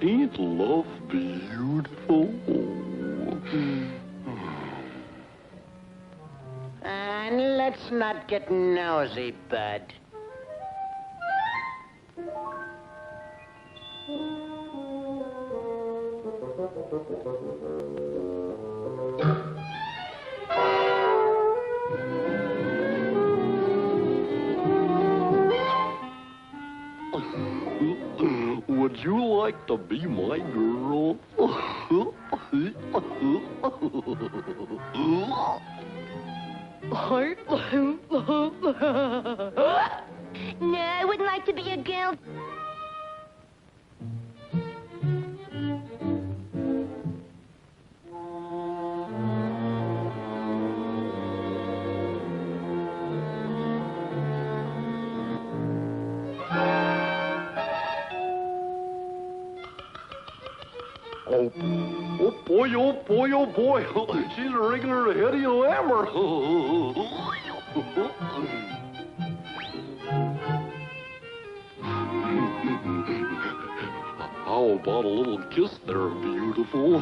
Ain't love beautiful? And let's not get nosy, Bud. Would you like to be my girl? No, I wouldn't like to be a girl. Oh boy, oh boy, oh boy. She's wriggling her head in hammer. How about a little kiss there, beautiful?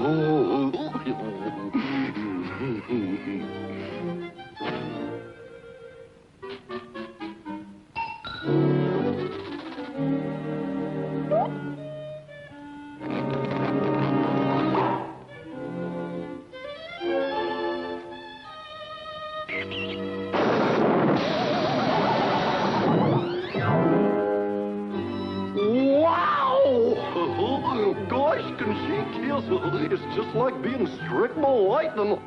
Gosh, can she kiss? It's just like being struck by lightning.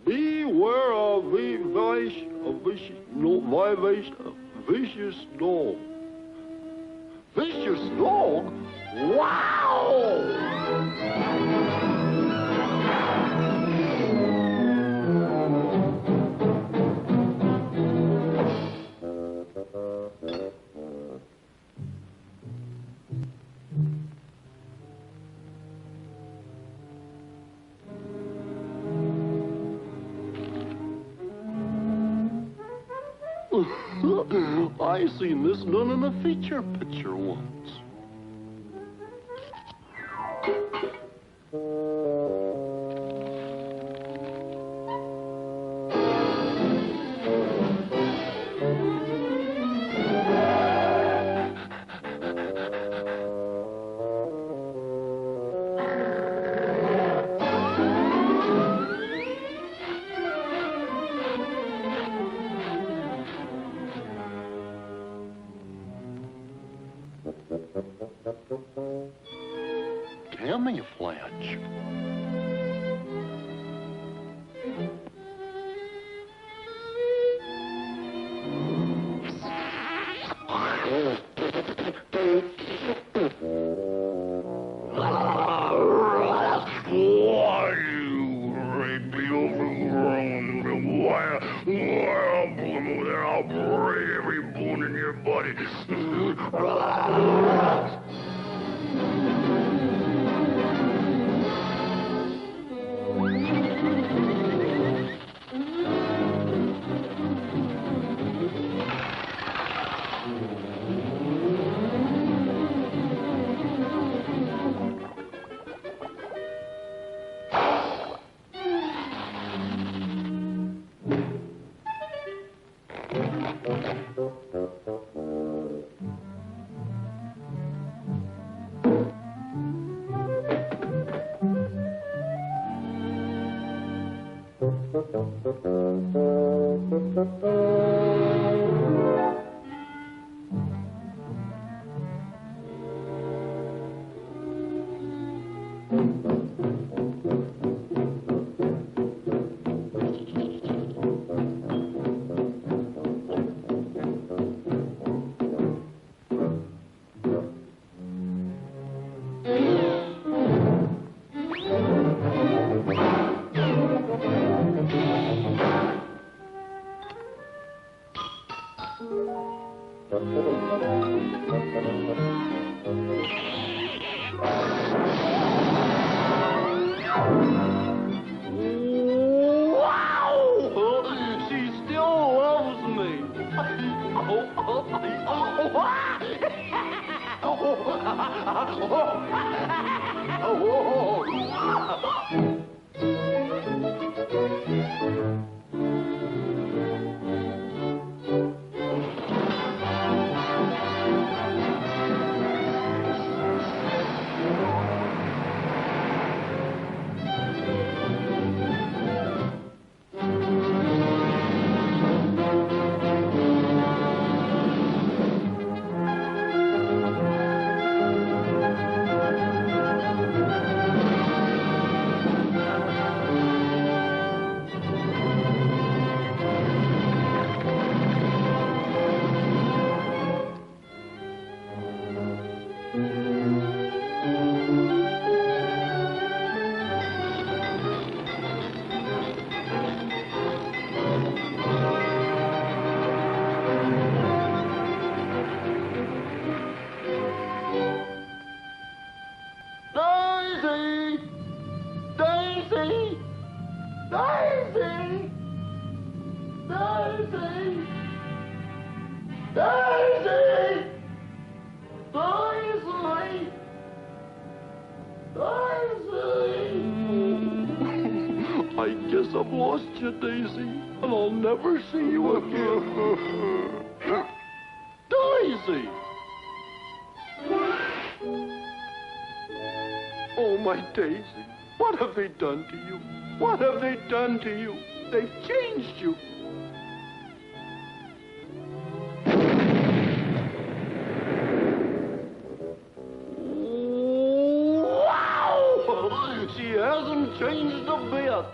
Beware of vicious dog. Vicious dog? Wow! I seen this done in a feature picture once. Camouflage. I'll break every bone in your body. Wow! She still loves me. Daisy! Daisy! Daisy! Daisy! Daisy! Daisy! Daisy! I guess I've lost you, Daisy, and I'll never see you again. Daisy! Oh, my Daisy, what have they done to you? What have they done to you? They've changed you. Wow! She hasn't changed a bit.